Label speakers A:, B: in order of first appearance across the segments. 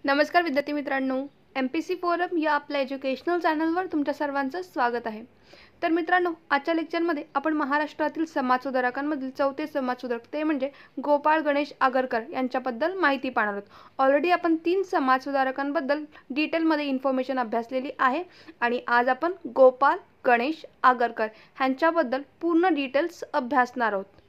A: नमस्कार विद्यार्थी मित्रांनो, MPSC फोरम या आपल्या एज्युकेशनल चॅनलवर तुमच्या सर्वांचं स्वागत आहे। तर मित्रांनो, आजच्या लेक्चरमध्ये आपण महाराष्ट्रातील समाजसुधारकांमधील चौथे समाजसुधारक ते म्हणजे गोपाळ गणेश आगरकर यांच्याबद्दल माहिती पाहणार आहोत। ऑलरेडी आपण 3 समाजसुधारकांबद्दल डिटेलमध्ये इन्फॉर्मेशन अभ्यासलेली आहे आणि आज आपण गोपाळ गणेश आगरकर यांच्याबद्दल पूर्ण डिटेल्स अभ्यासणार आहोत।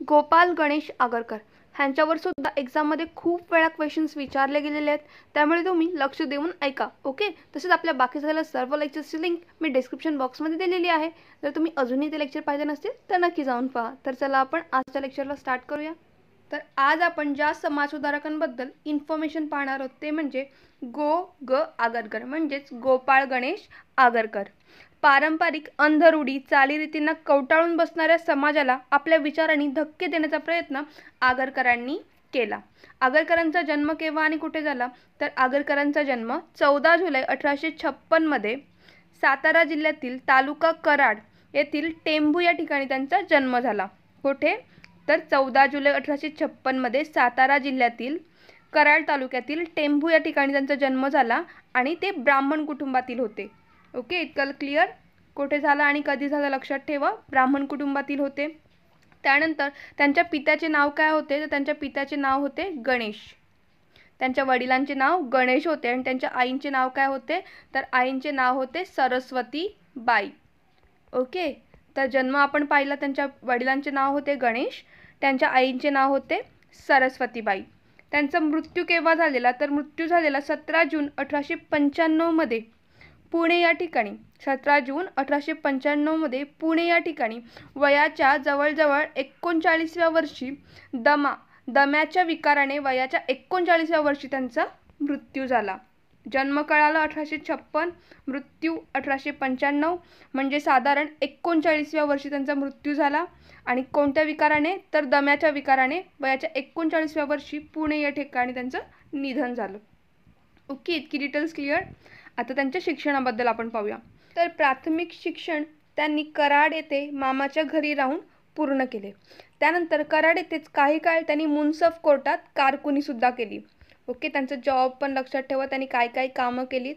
A: गोपाळ गणेश आगरकर ह्यांच्यावर सुद्धा एक्झाममध्ये खूप वेळा क्वेश्चन्स विचारले गेलेले आहेत, त्यामुळे तुम्ही लक्ष देऊन ऐका। ओके, तसेच आपल्या बाकी झालेल्या सर्व लेक्चर्सची लिंक मी डिस्क्रिप्शन बॉक्समध्ये दिलेली आहे। जर तुम्ही अजूनही ते लेक्चर पाहिजे नसतील तर नक्की जाऊन पहा। तर चला आपण आजच्या लेक्चरला स्टार्ट करूया। तर आज आपण ज्या समाजसुधारकांबद्दल इन्फॉर्मेशन पाहणार आहोत ते म्हणजे आगरकर म्हणजेच गोपाळ गणेश आगरकर। पारंपरिक अंधरूढी चालीरीतींना कवटाळून बसणाऱ्या समाजाला आपल्या विचारांनी धक्के देण्याचा प्रयत्न आगरकरांनी केला। आगरकरांचा जन्म केव्हा आणि कुठे झाला तर आगरकरांचा जन्म 14 जुलै 1856 मध्ये सातारा जिल्ह्यातील तालुका कराड येथील टेंभू या ठिकाणी त्यांचा जन्म झाला। कुठे तर 14 जुलै 1856 मध्ये सातारा जिल्ह्यातील कराड तालुक्यातील टेंभू या ठिकाणी त्यांचा जन्म झाला आणि ते ब्राह्मण कुटुंबातील होते। ओके, इतकं क्लिअर? कुठे झाला आणि कधी झाला लक्षात ठेवा, ब्राह्मण कुटुंबातील होते। त्यानंतर त्यांच्या पित्याचे नाव काय होते तर त्यांच्या पित्याचे नाव होते गणेश। त्यांच्या वडिलांचे नाव गणेश होते आणि त्यांच्या आईंचे नाव काय होते तर आईंचे नाव होते सरस्वती बाई। ओके, तर जन्म आपण पाहिला, त्यांच्या वडिलांचे नाव होते गणेश, त्यांच्या आईंचे नाव होते सरस्वती बाई। त्यांचा मृत्यू केव्हा झालेला तर मृत्यू झालेला 17 जून 1895 मध्ये पुणे या ठिकाणी। 17 जून 1895 मध्ये पुणे या ठिकाणी वयाच्या जवळजवळ 39व्या वर्षी दम्याच्या विकाराने वयाच्या 39व्या वर्षी त्यांचा मृत्यू झाला। जन्म कळाला 1856, मृत्यू 1895, म्हणजे साधारण 39व्या वर्षी त्यांचा मृत्यू झाला। आणि कोणत्या विकाराने तर दम्याच्या विकाराने वयाच्या 39व्या वर्षी पुणे या ठिकाणी त्यांचं निधन झालं। ओके, इतकी डिटेल्स क्लिअर? आता त्यांच्या शिक्षणाबद्दल आपण पाहूया। तर प्राथमिक शिक्षण त्यांनी कराड येथे मामाच्या घरी राहून पूर्ण केले। त्यानंतर कराड येथेच काही काळ त्यांनी मुन्सफ कोर्टात कारकुनी सुद्धा केली। ओके, त्यांचं जॉब पण लक्षात ठेवा, त्यांनी काय काय कामं केली।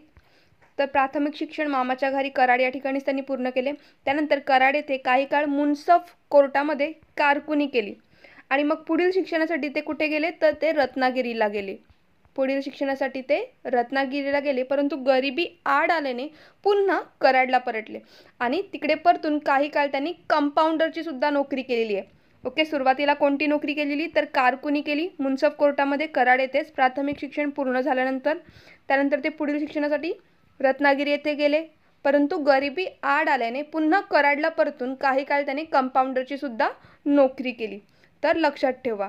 A: तर प्राथमिक शिक्षण मामाच्या घरी कराड या ठिकाणीच त्यांनी पूर्ण केले। त्यानंतर कराड येथे काही काळ मुन्सफ कोर्टामध्ये कारकुनी केली आणि मग पुढील शिक्षणासाठी ते कुठे गेले तर ते रत्नागिरीला गेले। पुढील शिक्षणासाठी ते रत्नागिरीला गेले, परंतु गरिबी आड आल्याने पुन्हा कराडला परतले आणि तिकडे परतून काही काळ त्यांनी कंपाऊंडरची सुद्धा नोकरी केलेली आहे। ओके, सुरुवातीला कोणती नोकरी केलेली तर कारकुनी केली मुन्सफ कोर्टामध्ये कराड येथेच प्राथमिक शिक्षण पूर्ण झाल्यानंतर। त्यानंतर ते पुढील शिक्षणासाठी रत्नागिरी येथे गेले, परंतु गरिबी आड आल्याने पुन्हा कराडला परतून काही काळ त्यांनी कंपाऊंडरची सुद्धा नोकरी केली। तर लक्षात ठेवा,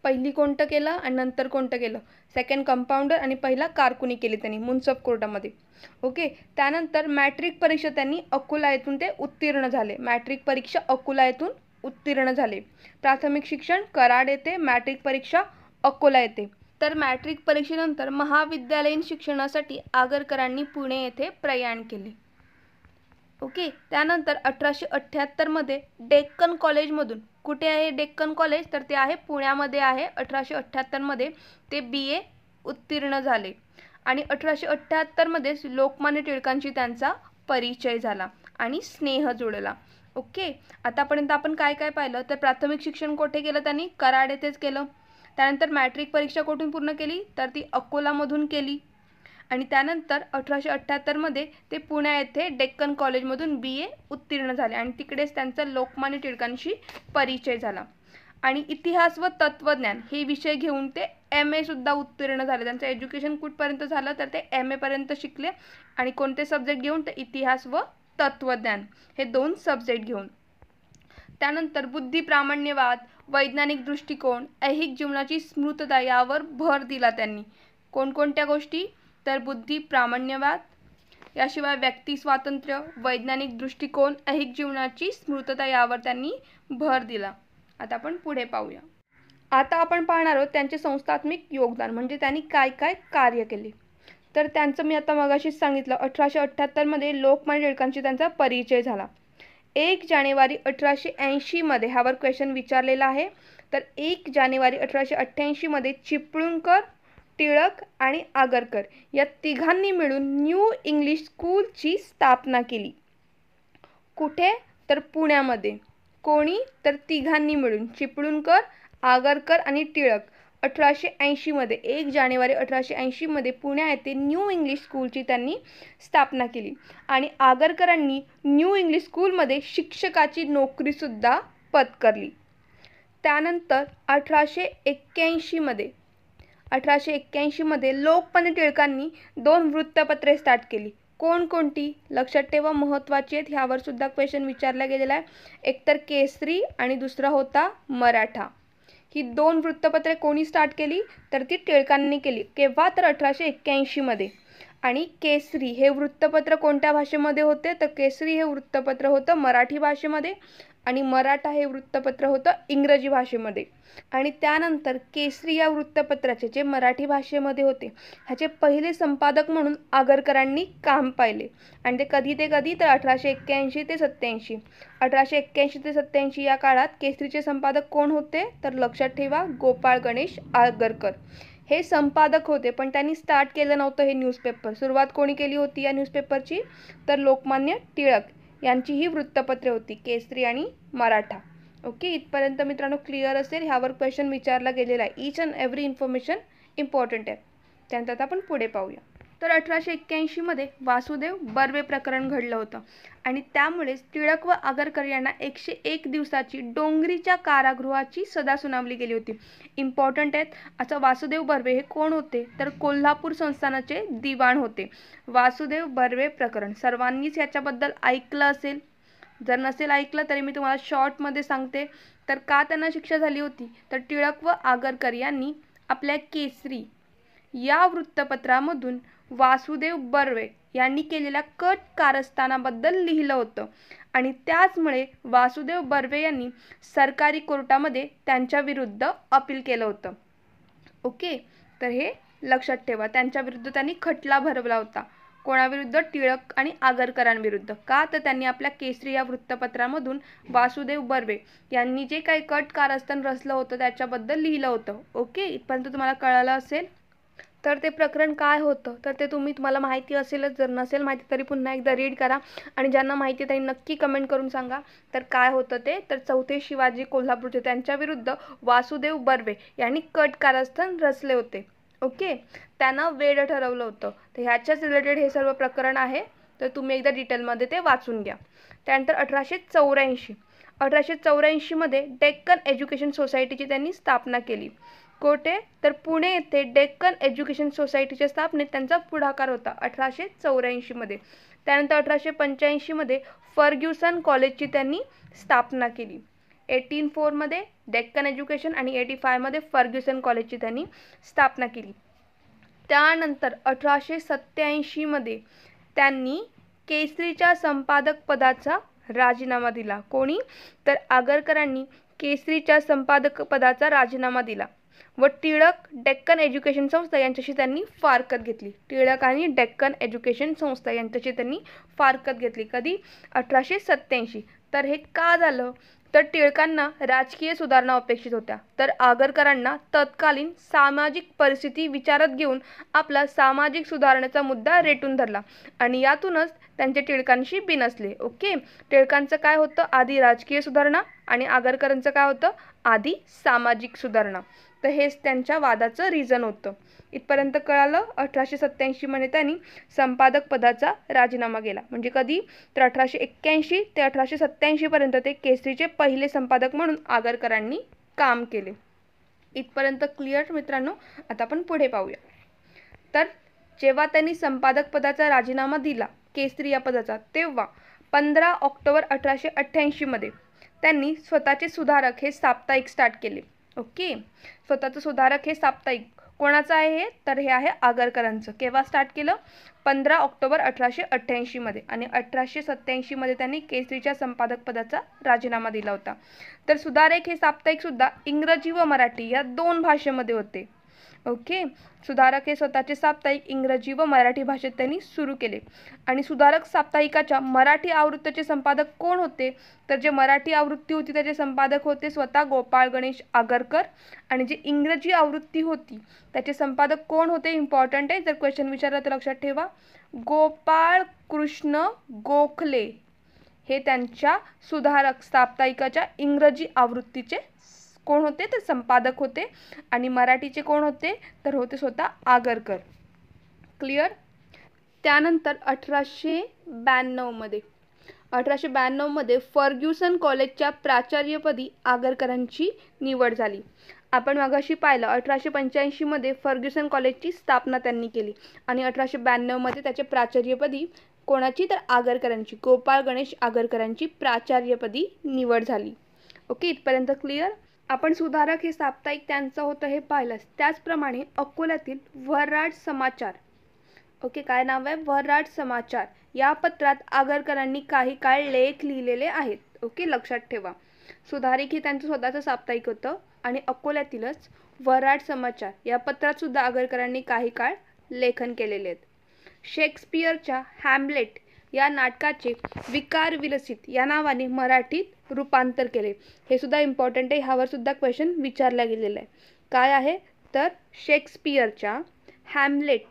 A: पहिली कोणतं केलं आणि नंतर कोणतं केलं, सेकंड कंपाऊंडर आणि पहिला कारकुनी केली त्यांनी मुन्सफ कोर्टामध्ये। ओके, त्यानंतर मॅट्रिक परीक्षा त्यांनी अकोला येथून ते उत्तीर्ण झाले। मॅट्रिक परीक्षा अकोला येथून उत्तीर्ण झाले। प्राथमिक शिक्षण कराड येथे, मॅट्रिक परीक्षा अकोला येथे। तर मॅट्रिक परीक्षेनंतर महाविद्यालयीन शिक्षणासाठी आगरकरांनी पुणे येथे प्रयाण केले। ओके, त्यानंतर 1878 मध्ये डेक्कन कॉलेजमधून, कुठे आहे डेक्कन कॉलेज तर ते आहे पुण्यामध्ये आहे, 1878 मध्ये ते BA उत्तीर्ण झाले आणि 1878 मध्ये लोकमान्य टिळकांशी त्यांचा परिचय झाला आणि स्नेह जुळला। ओके, आतापर्यंत आपण काय काय पाहिलं तर प्राथमिक शिक्षण कुठे केलं त्यांनी कराड येथेच केलं। त्यानंतर मॅट्रिक परीक्षा कुठून पूर्ण केली तर ती अकोलामधून केली आणि त्यानंतर 1878 मध्ये ते पुणे येथे डेक्कन कॉलेजमधून BA उत्तीर्ण झाले आणि तिकडेच त्यांचा लोकमान्य टिळकांशी परिचय झाला। आणि इतिहास व तत्वज्ञान हे विषय घेऊन ते MA सुद्धा उत्तीर्ण झाले। त्यांचं एज्युकेशन कुठपर्यंत झालं तर ते MA पर्यंत शिकले आणि कोणते सब्जेक्ट घेऊन तर इतिहास व तत्वज्ञान हे 2 सब्जेक्ट घेऊन। त्यानंतर बुद्धी प्रामाण्यवाद, वैज्ञानिक दृष्टिकोन, ऐहिक जीवनाची स्मृतता यावर भर दिला त्यांनी। कोणकोणत्या गोष्टी तर बुद्धी प्रामाण्यवाद, याशिवाय व्यक्ती स्वातंत्र्य, वैज्ञानिक दृष्टिकोन, ऐहिक जीवनाची स्मृतता यावर त्यांनी भर दिला। आता आपण पुढे पाहूया। आता आपण पाहणार आहोत त्यांचे संस्थात्मक योगदान, म्हणजे त्यांनी काय काय कार्य केले। तर त्यांचं मी आता मगाशीच सांगितलं, 1878 मध्ये लोकमान्य टिळकांशी त्यांचा परिचय झाला। 1 जानेवारी 1880 मध्ये ह्यावर क्वेश्चन विचारलेला आहे। तर 1 जानेवारी 1888 मध्ये चिपळूणकर टिळक आणि आगरकर या तिघांनी मिळून न्यू इंग्लिश स्कूलची स्थापना केली. कुठे? तर पुण्यामध्ये. कोणी? तर तिघांनी मिळून, चिपळूणकर, आगरकर आणि टिळक. 1880 मध्ये 1 जानेवारी 1880 मध्ये पुण्या येथे न्यू इंग्लिश स्कूलची त्यांनी स्थापना केली. आणि आगरकरांनी न्यू इंग्लिश स्कूलमध्ये शिक्षकाची नोकरीसुद्धा पत्करली. त्यानंतर 1881 मध्ये लोकमान्य टिळकांनी 2 वृत्तपत्रे स्टार्ट केली. कोणकोणती? लक्षात ठेवा, महत्त्वाची आहेत, ह्यावर सुद्धा क्वेश्चन विचारला गेलेला आहे. एकतर केसरी आणि दुसरा होता मराठा. ही 2 वृत्तपत्रे कोणी स्टार्ट केली? तर ती टिळकांनी केली. केव्हा? तर 1881 मध्ये. आणि केसरी हे वृत्तपत्र कोणत्या भाषेमध्ये होते? तर केसरी हे वृत्तपत्र होतं मराठी भाषेमध्ये आणि मराठा हे वृत्तपत्र होतं इंग्रजी भाषेमध्ये. आणि त्यानंतर केसरी या वृत्तपत्राचे जे मराठी भाषेमध्ये होते ह्याचे पहिले संपादक म्हणून आगरकरांनी काम पाहिले. आणि ते कधी तर 1881 ते 87. 1881 ते 87 या काळात केसरीचे संपादक कोण होते? तर लक्षात ठेवा, गोपाळ गणेश आगरकर हे संपादक होते. पण त्यांनी स्टार्ट केलं नव्हतं हे न्यूजपेपर. सुरुवात कोणी केली होती या न्यूजपेपरची? तर लोकमान्य टिळक यांची ही वृत्तपत्रे होती, केसरी आणि मराठा. ओके, इथपर्यंत मित्रांनो क्लिअर असेल. ह्यावर क्वेश्चन विचारला गेलेला आहे. Each and every information important आहे. त्यानंतर आपण पुढे पाहूया. तर 1881 मध्ये वासुदेव बर्वे प्रकरण घडलं होतं आणि त्यामुळेच टिळक व आगरकर यांना 101 दिवसाची डोंगरीच्या कारागृहाची सजा सुनावली गेली होती. इम्पॉर्टंट आहेत. आता वासुदेव बर्वे हे कोण होते? तर कोल्हापूर संस्थानाचे दिवाण होते. वासुदेव बर्वे प्रकरण सर्वांनीच याच्याबद्दल ऐकलं असेल. जर नसेल ऐकलं तरी मी तुम्हाला शॉर्टमध्ये सांगते. तर का त्यांना शिक्षा झाली होती? तर टिळक व आगरकर यांनी आपल्या केसरी या वृत्तपत्रामधून वासुदेव बर्वे यांनी केलेल्या कट कारस्थानाबद्दल लिहिलं होतं आणि त्याचमुळे वासुदेव बर्वे यांनी सरकारी कोर्टामध्ये त्यांच्या विरुद्ध अपील केलं होतं. ओके, तर हे लक्षात ठेवा. त्यांच्या विरुद्ध त्यांनी खटला भरवला होता. कोणाविरुद्ध? टिळक आणि आगरकरांविरुद्ध. का? तर त्यांनी आपल्या केसरी या वृत्तपत्रामधून वासुदेव बर्वे यांनी जे काही कट कारस्थान रचलं होतं त्याच्याबद्दल लिहिलं होतं. ओके, इथपर्यंत तुम्हाला कळालं असेल. तर ते प्रकरण काय होतं तर ते तुम्हाला माहिती असेलच. जर नसेल माहिती तरी पुन्हा एकदा रीड करा आणि ज्यांना माहिती त्यांनी नक्की कमेंट करून सांगा. तर काय होतं ते? तर चौथे शिवाजी कोल्हापूरचे त्यांच्या विरुद्ध वासुदेव बर्वे यांनी कट कारस्थान रचले होते. ओके, त्यांना वेड ठरवलं होतं. तर ह्याच्याच रिलेटेड हे सर्व प्रकरण आहे. तर तुम्ही एकदा डिटेलमध्ये ते वाचून घ्या. त्यानंतर 1884 मध्ये डेक्कन एज्युकेशन सोसायटीची त्यांनी स्थापना केली. कोठे? तर पुणे येथे डेक्कन एज्युकेशन सोसायटीच्या स्थापनेत त्यांचा पुढाकार होता 1884 मध्ये. त्यानंतर 1885 मध्ये फर्ग्युसन कॉलेजची त्यांनी स्थापना केली. 1804 मध्ये डेक्कन एज्युकेशन आणि 85 मध्ये फर्ग्युसन कॉलेजची त्यांनी स्थापना केली. त्यानंतर 1887 मध्ये त्यांनी केसरीच्या संपादक पदाचा राजीनामा दिला. कोणी? तर आगरकरांनी केसरीच्या संपादक पदाचा राजीनामा दिला व टिळक डेक्कन एज्युकेशन संस्था यांच्याशी त्यांनी फारकत घेतली. टिळक आणि डेक्कन एज्युकेशन संस्था यांच्याशी त्यांनी फारकत घेतली. कधी? 1887. तर हे का झालं? तर टिळकांना राजकीय सुधारणा अपेक्षित होत्या, तर आगरकरांना तत्कालीन सामाजिक परिस्थिती विचारात घेऊन आपला सामाजिक सुधारणेचा मुद्दा रेटून धरला आणि यातूनच त्यांचे टिळकांशी बिनसले. ओके, टिळकांचं काय होतं? आधी राजकीय सुधारणा आणि आगरकरांचं काय होतं? आधी सामाजिक सुधारणा. तर हेच त्यांच्या वादाचं रिझन होतं. इथपर्यंत कळालं. 1887 मध्ये त्यांनी संपादक पदाचा राजीनामा केला. म्हणजे कधी? तर 1881 ते 1887 पर्यंत ते केसरीचे पहिले संपादक म्हणून आगरकरांनी काम केले. इथपर्यंत क्लिअर मित्रांनो. आता आपण पुढे पाहूया. तर जेव्हा त्यांनी संपादक पदाचा राजीनामा दिला केसरी या पदाचा, तेव्हा 15 ऑक्टोबर 1888 मध्ये त्यांनी स्वतःचे सुधारक हे साप्ताहिक स्टार्ट केले. ओके, स्वतःचं सुधारक हे साप्ताहिक कोणाचं आहे हे? तर हे आहे आगरकरांचं. केव्हा स्टार्ट केलं? 15 ऑक्टोबर 1888 मध्ये. आणि 1887 मध्ये त्यांनी केसरीच्या संपादक पदाचा राजीनामा दिला होता. तर सुधारक हे साप्ताहिक सुद्धा इंग्रजी व मराठी या 2 भाषेमध्ये होते. ओके. सुधारक हे स्वतःचे साप्ताहिक इंग्रजी व मराठी भाषेत त्यांनी सुरू केले. आणि सुधारक साप्ताहिकाच्या मराठी आवृत्तीचे संपादक कोण होते? तर जे मराठी आवृत्ती होती त्याचे संपादक होते स्वतः गोपाळ गणेश आगरकर. आणि जी इंग्रजी आवृत्ती होती त्याचे संपादक कोण होते? इम्पॉर्टंट आहे, जर क्वेश्चन विचारला तर लक्षात ठेवा. गोपाळ कृष्ण गोखले हे त्यांच्या सुधारक साप्ताहिकाच्या इंग्रजी आवृत्तीचे कोण होते? तर संपादक होते. आणि मराठीचे कोण होते? तर होते स्वतः आगरकर. क्लिअर. त्यानंतर 1892 मध्ये फर्ग्युसन कॉलेजच्या प्राचार्यपदी आगरकरांची निवड झाली. आपण मगाशी पाहिलं 1885 मध्ये फर्ग्युसन कॉलेजची स्थापना त्यांनी केली आणि 1892 मध्ये त्याच्या प्राचार्यपदी कोणाची? तर आगरकरांची, गोपाळ गणेश आगरकरांची प्राचार्यपदी निवड झाली. ओके, इथपर्यंत क्लिअर. आपण सुधारक हे साप्ताहिक त्यांचं होतं हे पाहिलंच. त्याचप्रमाणे अकोल्यातील वऱ्हाड समाचार, ओके, काय नाव आहे? वऱ्हाड समाचार, या पत्रात आगरकरांनी काही काळ लेख लिहिलेले आहेत. ओके, लक्षात ठेवा. सुधारिक हे त्यांचं स्वतःचं साप्ताहिक होतं आणि अकोल्यातीलच वऱ्हाड समाचार या पत्रात सुद्धा आगरकरांनी काही काळ लेखन केलेले आहेत. शेक्सपियरच्या हॅम्लेट या नाटकाचे विकार विलसित या नावाने मराठीत रूपांतर केले. हे सुद्धा इम्पॉर्टंट आहे, ह्यावर सुद्धा क्वेश्चन विचारला गेलेला आहे. काय आहे? तर शेक्सपियरच्या हॅम्लेट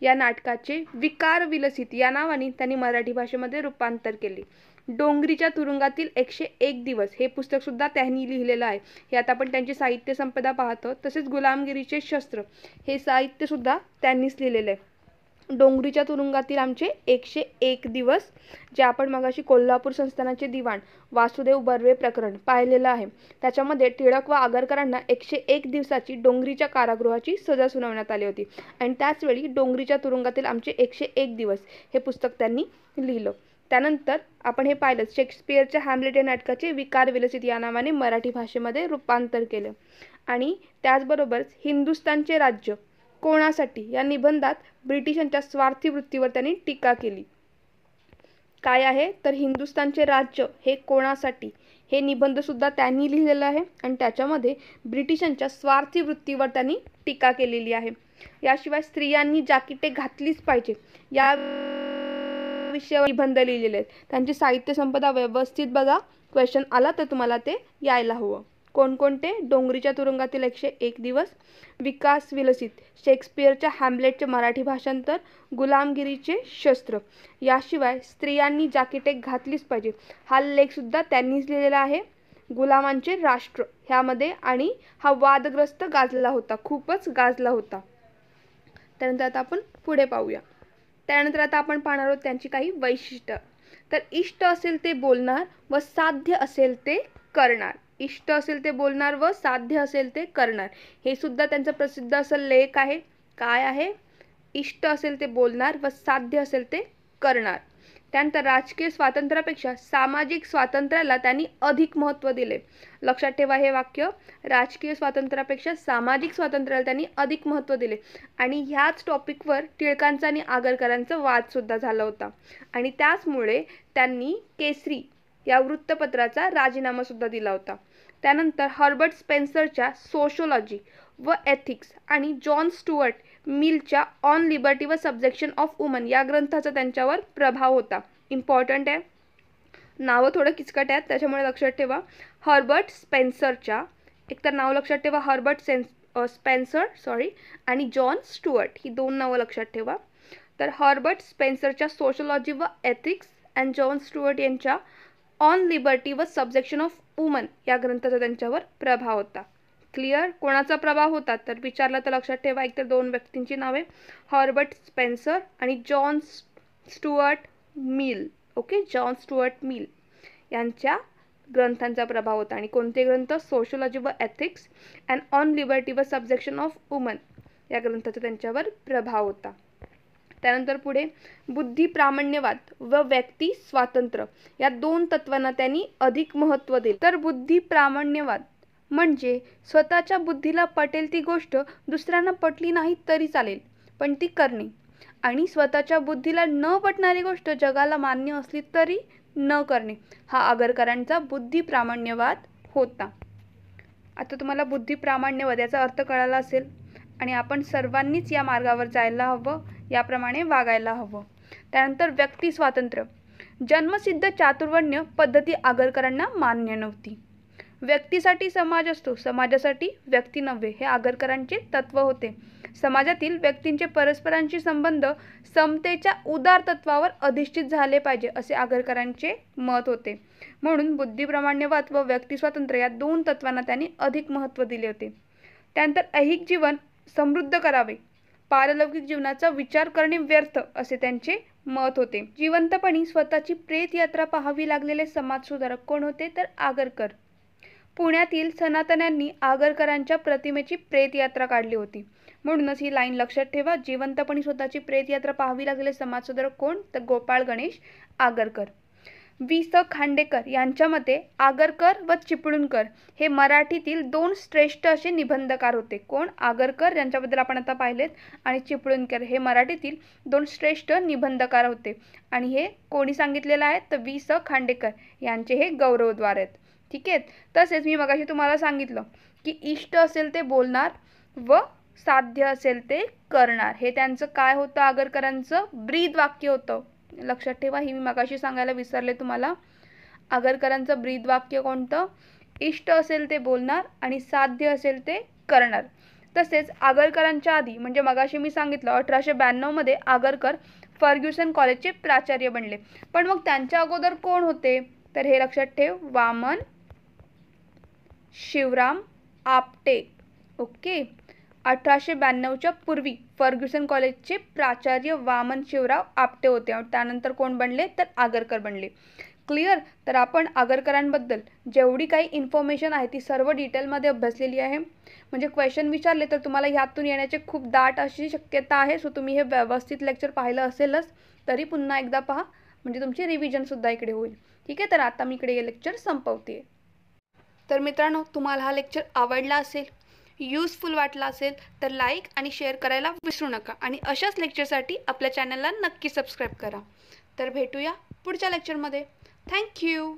A: या नाटकाचे विकार विलसित या नावाने त्यांनी मराठी भाषेमध्ये रूपांतर केले. डोंगरीच्या तुरुंगातील 101 दिवस हे पुस्तक सुद्धा त्यांनी लिहिलेलं आहे. यात आपण त्यांची साहित्य संपदा पाहतो. तसेच गुलामगिरीचे शस्त्र हे साहित्य सुद्धा त्यांनीच लिहिलेलं आहे. डोंगरीच्या तुरुंगातील आमचे 101 दिवस, जे आपण मगाशी कोल्हापूर संस्थानाचे दिवाण वासुदेव बर्वे प्रकरण पाहिलेलं आहे. त्याच्यामध्ये टिळक व आगरकरांना 101 दिवसाची डोंगरीच्या कारागृहाची सजा सुनावण्यात आली होती आणि त्याचवेळी डोंगरीच्या तुरुंगातील आमचे 101 दिवस हे पुस्तक त्यांनी लिहिलं. त्यानंतर आपण हे पाहिलं, शेक्सपियरच्या हॅम्लेट या नाटकाचे विकार विलसित या नावाने मराठी भाषेमध्ये रूपांतर केलं. आणि त्याचबरोबर हिंदुस्थानचे राज्य कोणासाठी या निबंधात ब्रिटिशांच्या स्वार्थी वृत्तीवर त्यांनी टीका केली. काय आहे? तर हिंदुस्थानचे राज्य हे कोणासाठी हे निबंध सुद्धा त्यांनी लिहिलेलं आहे आणि त्याच्यामध्ये ब्रिटिशांच्या स्वार्थी वृत्तीवर त्यांनी टीका केलेली आहे. याशिवाय स्त्रियांनी जाकीटे घातलीच पाहिजे या विषयावर निबंध लिहिलेले आहेत. त्यांची साहित्य संपदा व्यवस्थित बघा, क्वेश्चन आला तर तुम्हाला ते यायला हवं. कोणकोणते? डोंगरीच्या तुरुंगातील 101 दिवस, विकास विलसित, शेक्सपियरच्या हॅम्लेटचे मराठी भाषांतर, गुलामगिरीचे शस्त्र. याशिवाय स्त्रियांनी जाकीटे घातलीच पाहिजे हा लेख सुद्धा त्यांनीच लिहिलेला आहे. गुलामांचे राष्ट्र ह्यामध्ये, आणि हा वादग्रस्त गाजला होता, खूपच गाजला होता. त्यानंतर आता आपण पुढे पाहूया. त्यानंतर आता आपण पाहणार आहोत त्यांची काही वैशिष्ट्य. तर इष्ट असेल ते बोलणार व साध्य असेल ते करणार. इष्ट असेल ते बोलणार व साध्य असेल ते करणार, हे सुद्धा त्यांचा प्रसिद्ध असं लेख आहे. काय आहे? इष्ट असेल ते बोलणार व साध्य असेल ते करणार. त्यानंतर राजकीय स्वातंत्र्यापेक्षा सामाजिक स्वातंत्र्याला त्यांनी अधिक महत्त्व दिले. लक्षात ठेवा हे वाक्य, राजकीय स्वातंत्र्यापेक्षा सामाजिक स्वातंत्र्याला त्यांनी अधिक महत्त्व दिले. आणि ह्याच टॉपिकवर टिळकांचा आणि आगरकरांचा वाद सुद्धा झाला होता आणि त्याचमुळे त्यांनी केसरी या वृत्तपत्राचा राजीनामा सुद्धा दिला होता. त्यानंतर हर्बर्ट स्पेन्सरच्या सोशोलॉजी व एथिक्स आणि जॉन स्टुअर्ट मिलच्या ऑन लिबर्टी व सबजेक्शन ऑफ वुमन या ग्रंथाचा त्यांच्यावर प्रभाव होता. इम्पॉर्टंट आहे, नावं थोडं किचकट आहेत त्याच्यामुळे लक्षात ठेवा. हर्बर्ट स्पेन्सरच्या, एकतर नाव लक्षात ठेवा, हर्बर्ट स्पेन्सर आणि जॉन स्टुअर्ट, ही दोन नावं लक्षात ठेवा. तर हर्बर्ट स्पेन्सरच्या सोशोलॉजी व एथिक्स अँड जॉन स्टुअर्ट यांच्या ऑन लिबर्टी व सबजेक्शन ऑफ वुमन या ग्रंथाचा त्यांच्यावर प्रभाव होता. क्लिअर. कोणाचा प्रभाव होता तर विचारला तर लक्षात ठेवा, एकतर दोन व्यक्तींची नावे, हर्बर्ट स्पेन्सर आणि John Stuart Mill. Okay, John Stuart Mill यांच्या ग्रंथांचा प्रभाव होता. आणि कोणते ग्रंथ? सोशोलॉजी व एथिक्स अँड ऑन लिबर्टी व सबजेक्शन ऑफ वुमन या ग्रंथाचा त्यांच्यावर प्रभाव होता. त्यानंतर पुढे बुद्धी प्रामाण्यवाद व व्यक्ती स्वातंत्र्य या दोन तत्वांना त्यांनी अधिक महत्त्व दिले. तर बुद्धी प्रामाण्यवाद म्हणजे स्वतःच्या बुद्धीला पटेल ती गोष्ट दुसऱ्यांना पटली नाही तरी चालेल पण ती करणे, आणि स्वतःच्या बुद्धीला न पटणारी गोष्ट जगाला मान्य असली तरी न करणे, हा आगरकरांचा बुद्धी प्रामाण्यवाद होता. आता तुम्हाला बुद्धी प्रामाण्यवाद याचा अर्थ कळाला असेल. आणि आपण सर्वांनीच या मार्गावर जायला हवं, याप्रमाणे वागायला हवं. त्यानंतर व्यक्ती स्वातंत्र्य. जन्मसिद्ध चातुर्वर्ण्य पद्धती आगरकरांना मान्य नव्हती. व्यक्तीसाठी समाज असतो, समाजासाठी व्यक्ती नव्हे, हे आगरकरांचे तत्व होते. समाजातील व्यक्तींचे परस्परांशी संबंध समतेच्या उदार तत्वावर अधिष्ठित झाले पाहिजे, असे आगरकरांचे मत होते. म्हणून बुद्धिप्रामाण्यवाद व व्यक्तिस्वातंत्र्य या दोन तत्वांना त्यांनी अधिक महत्त्व दिले होते. त्यानंतर ऐहिक जीवन समृद्ध करावे, पारलौकिक जीवनाचा विचार करणे व्यर्थ, असे त्यांचे मत होते. जिवंतपणी स्वतःची प्रेत यात्रा पाहावी लागलेले समाजसुधारक कोण होते? तर आगरकर. पुण्यातील सनातन्यांनी आगरकरांच्या प्रतिमेची प्रेत यात्रा काढली होती. म्हणूनच ही लाईन लक्षात ठेवा. जिवंतपणी स्वतःची प्रेत यात्रा पाहावी लागलेले समाजसुधारक कोण? तर गोपाळ गणेश आगरकर. वि. स. खांडेकर यांच्या मते आगरकर व चिपळूणकर हे मराठीतील दोन श्रेष्ठ असे निबंधकार होते. कोण? आगरकर, ज्यांच्याबद्दल आपण आता पाहिलेत, आणि चिपळूणकर हे मराठीतील दोन श्रेष्ठ निबंधकार होते. आणि हे कोणी सांगितलेलं आहे? तर वि. स. खांडेकर यांचे हे गौरवद्वार आहेत. ठीक आहे. तसेच मी मगाशी तुम्हाला सांगितलं की इष्ट असेल ते बोलणार व साध्य असेल ते करणार, हे त्यांचं काय होतं? आगरकरांचं ब्रीद वाक्य होतं. लक्षात ठेवा, ही मी मगाशी सांगायला विसरले तुम्हाला. आगरकरांचं ब्रीद वाक्य कोणतं? इष्ट असेल ते बोलणार आणि साध्य असेल ते करणार. तसेच आगरकरांच्या आधी म्हणजे मगाशी मी सांगितलं 1892 मध्ये आगरकर फर्ग्युसन कॉलेजचे प्राचार्य बनले. पण मग त्यांच्या अगोदर कोण होते? तर हे लक्षात ठेव, वामन शिवराम आपटे. ओके. 1892च्या पूर्वी फर्ग्युसन कॉलेजचे प्राचार्य वामन शिवराव आपटे होते. त्यानंतर कोण बनले? तर आगरकर बनले. क्लिअर. तर आपण आगरकरांबद्दल जेवढी काही इन्फॉर्मेशन आहे ती सर्व डिटेलमध्ये अभ्यासलेली आहे. म्हणजे क्वेश्चन विचारले तर तुम्हाला ह्यातून येण्याचे खूप दाट अशी शक्यता आहे. सो तुम्ही हे व्यवस्थित लेक्चर पाहिलं असेलच, तरी पुन्हा एकदा पहा, म्हणजे तुमची रिव्हिजनसुद्धा इकडे होईल. ठीक आहे. तर आता मी इकडे हे लेक्चर संपवते. तर मित्रांनो, तुम्हाला हा लेक्चर आवडला असेल, यूजफुल वाटला असेल तर लाईक आणि शेअर करायला विसरू नका. आणि अशाच लेक्चरसाठी आपल्या चॅनलला नक्की सबस्क्राईब करा. तर भेटूया पुढच्या लेक्चरमध्ये. थँक्यू.